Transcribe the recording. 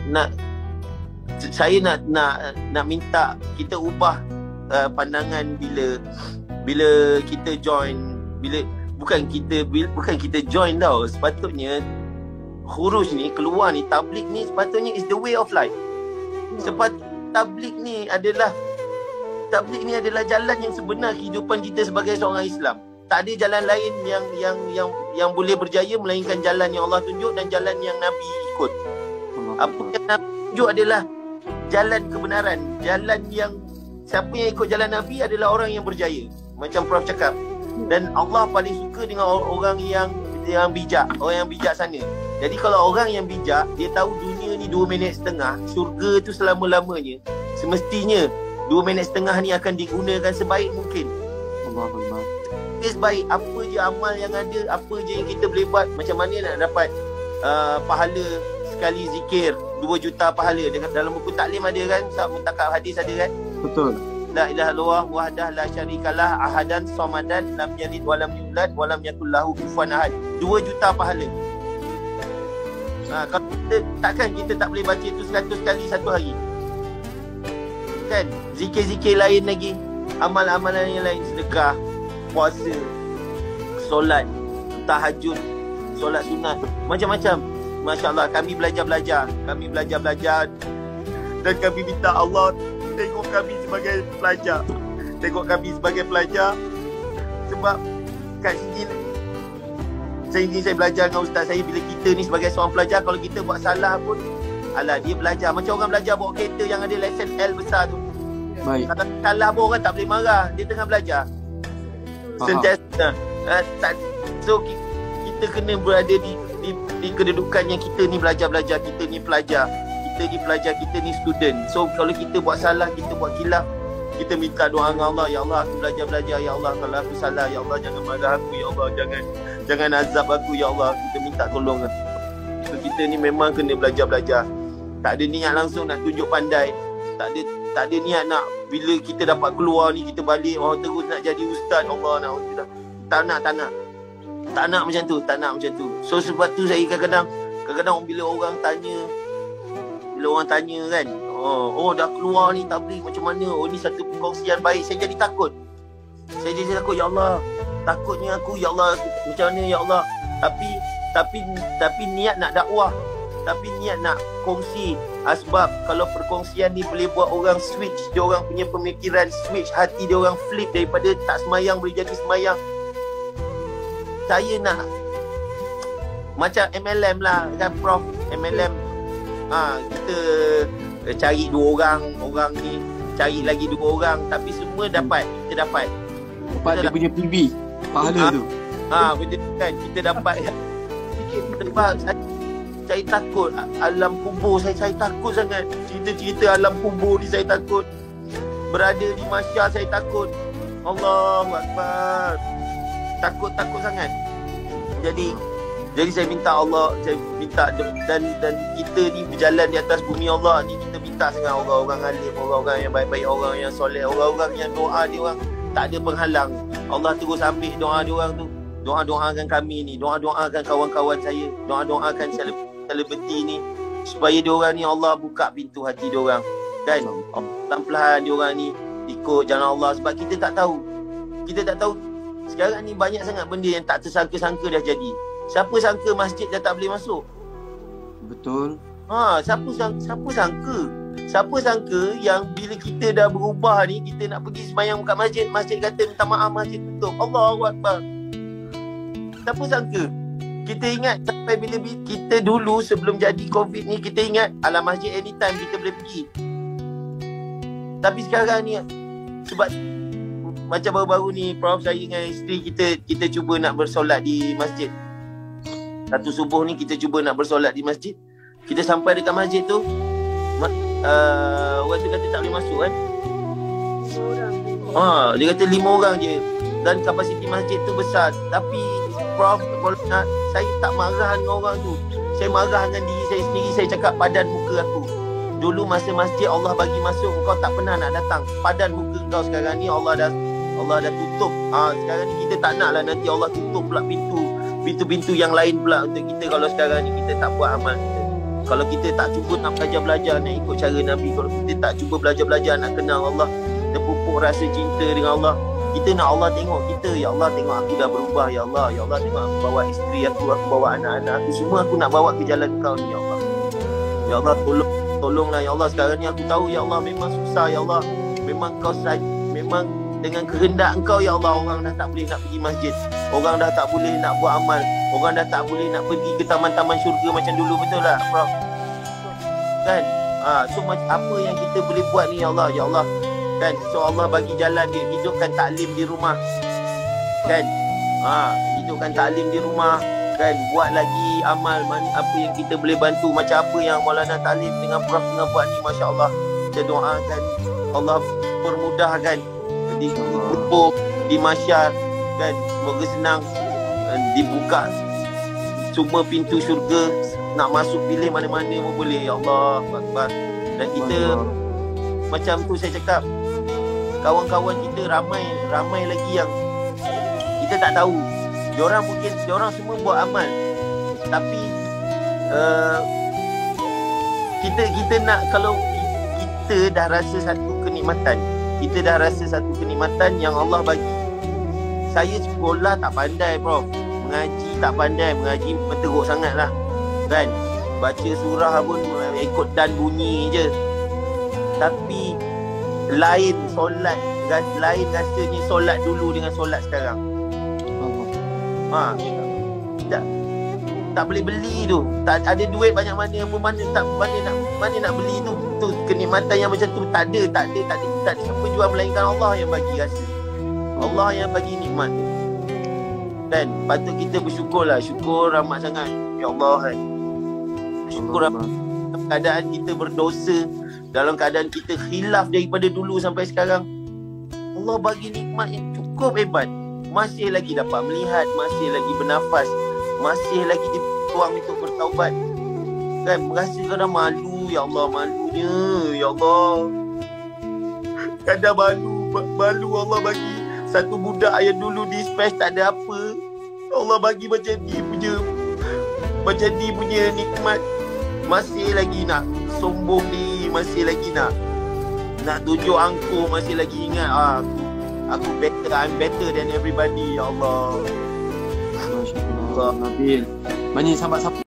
nak saya nak minta kita ubah pandangan bila kita join, bukan kita join tau. Sepatutnya khuruj ni, keluar ni, tabligh ni sepatutnya is the way of life. Tabligh ni adalah jalan yang sebenar kehidupan kita sebagai seorang Islam. Tak ada jalan lain yang boleh berjaya melainkan jalan yang Allah tunjuk dan jalan yang Nabi ikut. Apa yang Nabi tunjuk adalah jalan kebenaran. Jalan yang siapa yang ikut jalan Nabi adalah orang yang berjaya. Macam Prof cakap. Dan Allah paling suka dengan orang yang bijak, orang yang bijaksana. Jadi kalau orang yang bijak, dia tahu dunia ni 2 minit setengah, syurga tu selama-lamanya. Semestinya 2 minit setengah ni akan digunakan sebaik mungkin. Allah. Sebaik apa je amal yang ada, apa je yang kita boleh buat. Macam mana nak dapat pahala sekali zikir 2 juta pahala. Dalam buku taklim ada kan, Muntakab hadis ada kan. Betul. La ilaha illallah wahdah la syarikalah ahadan somadan lam yalid walam yulad walam yakul lahu kufuwan ahad. 2 juta pahala. Kalau kita tak boleh baca itu 100 kali satu hari kan. Zikir-zikir lain lagi, amal-amalan yang lain, sedekah, puasa, solat, tahajud, solat sunat, macam-macam. Masya Allah, kami belajar dan kami minta Allah tengok kami sebagai pelajar. Sebab kat sini saya belajar dengan ustaz saya, bila kita ni sebagai seorang pelajar, kalau kita buat salah pun, alah dia belajar. Macam orang belajar bawa kereta yang ada lesen L besar tu. Baik. Kalau salah pun orang tak boleh marah, dia tengah belajar. Sentiasa. So kita kena berada di kedudukan yang kita ni belajar, kita ni pelajar, kita ni student. So kalau kita buat salah, kita buat khilaf, kita minta doa dengan Allah, ya Allah aku belajar, ya Allah kalau aku salah, ya Allah jangan marah aku, ya Allah jangan azab aku, ya Allah. Kita minta tolong. So kita ni memang kena belajar. Tak ada niat langsung nak tunjuk pandai. Tak ada niat nak bila kita dapat keluar ni kita balik terus nak jadi ustaz. Allah nak. Tak nak macam tu. So sebab tu saya kadang-kadang bila orang tanya kan, dah keluar ni tabligh macam mana? Ni satu perkongsian baik. Saya jadi takut. Ya Allah, takutnya aku, ya Allah, macam mana ya Allah. Tapi niat nak dakwah, tapi niat nak kongsi. Sebab kalau perkongsian ni boleh buat orang switch, dia orang punya pemikiran switch, hati dia orang flip daripada tak semayang boleh jadi semayang. Saya nak macam MLM lah kan Prof. MLM kita cari 2 orang ni cari lagi 2 orang, tapi semua dapat. Kita dapat dia punya PB pahala tu. Benda kan kita dapat. Sebab saya takut alam kubur, saya takut sangat. Cerita alam kubur ni saya takut. Berada di mahsyar saya takut. Allahu Akbar. Takut sangat. Jadi saya minta Allah, dan kita ni berjalan di atas bumi Allah ni, kita minta sangat orang-orang alim, orang-orang yang baik-baik, orang yang soleh, orang-orang yang doa dia orang tak ada penghalang. Allah terus ambil doa dia orang tu. Doakan kami ni, doakan kawan-kawan saya, doakan selebriti ni, supaya dia orang ni Allah buka pintu hati dia orang kan. Pelan-pelan dia orang ni ikut jalan Allah. Sebab kita tak tahu sekarang ni banyak sangat benda yang tak tersangka-sangka dah jadi. Siapa sangka masjid dah tak boleh masuk? Betul. Siapa sangka yang bila kita dah berubah ni, kita nak pergi sembahyang kat masjid kata minta maaf, masjid tutup. Allahu Akbar. Siapa sangka? Kita ingat sampai bila kita dulu sebelum jadi COVID ni, kita ingat alam masjid anytime kita boleh pergi. Tapi sekarang ni, sebab macam baru-baru ni Prof, saya dengan isteri kita cuba nak bersolat di masjid. Satu subuh ni kita cuba nak bersolat di masjid. Kita sampai dekat masjid tu, orang tu kata tak boleh masuk kan. 5 orang. Dia kata 5 orang je. Dan kapasiti masjid tu besar. Tapi Prof, saya tak marah dengan orang tu. Saya marah dengan diri saya sendiri. Saya cakap padan muka aku. Dulu masa masjid Allah bagi masuk, kau tak pernah nak datang. Padan muka kau sekarang ni Allah dah tutup. Sekarang ni kita tak nak lah nanti Allah tutup pula pintu yang lain pula untuk kita kalau sekarang ni kita tak buat amal kita. Kalau kita tak cuba nak belajar nak ikut cara Nabi, kalau kita tak cuba belajar nak kenal Allah, kita pupuk rasa cinta dengan Allah, kita nak Allah tengok kita, ya Allah tengok aku dah berubah, ya Allah tengok aku bawa isteri aku bawa anak-anak aku, semua aku nak bawa ke jalan Kau ni, ya Allah. Ya Allah tolonglah ya Allah, sekarang ni aku tahu ya Allah memang susah ya Allah, memang memang dengan kehendak Engkau ya Allah, orang dah tak boleh nak pergi masjid, orang dah tak boleh nak buat amal, orang dah tak boleh nak pergi ke taman-taman syurga macam dulu, betul tak Prof? Kan? So apa yang kita boleh buat ni ya Allah kan? So Allah bagi jalan dia, hidupkan taklim di rumah kan? Hidupkan taklim di rumah kan? Buat lagi amal apa yang kita boleh bantu, macam apa yang Maulana Talim dengan Prof tengah buat ni, Masya Allah. Kita doakan Allah permudahkan di kubur, di masyar kan, semoga senang dibuka semua pintu syurga, nak masuk pilih mana-mana pun boleh, ya Allah Akbar. Dan kita macam tu saya cakap, kawan-kawan kita ramai lagi yang kita tak tahu, diorang semua buat amal, tapi kita nak, kalau kita dah rasa satu kenikmatan yang Allah bagi. Saya sekolah tak pandai Prof, mengaji tak pandai, mengaji teruk sangat lah kan, baca surah pun ikut dan bunyi je. Tapi lain solat, lain rasanya solat dulu dengan solat sekarang. Tak boleh beli tu, tak ada duit banyak mana pun, mana nak beli tu. Tu kenikmatan yang macam tu tak ada siapa jual melainkan Allah yang bagi rasa, Allah yang bagi nikmat tu. Dan patut kita bersyukurlah, syukur amat sangat ya Allah kan. Syukur amat dalam keadaan kita berdosa, dalam keadaan kita khilaf daripada dulu sampai sekarang, Allah bagi nikmat yang cukup hebat. Masih lagi dapat melihat, masih lagi bernafas, masih lagi dipeluang untuk bertaubat kan. Merasa kadang malu ya Allah, malunya ya Allah, kadang malu Allah bagi satu budak yang dulu dispatch tak ada apa, Allah bagi macam ni punya nikmat, masih lagi nak sombong ni, masih lagi nak tunjuk angkuh, masih lagi ingat aku better, I'm better than everybody, ya Allah. Masya Allah Nabil. Banyak sahabat-sahabat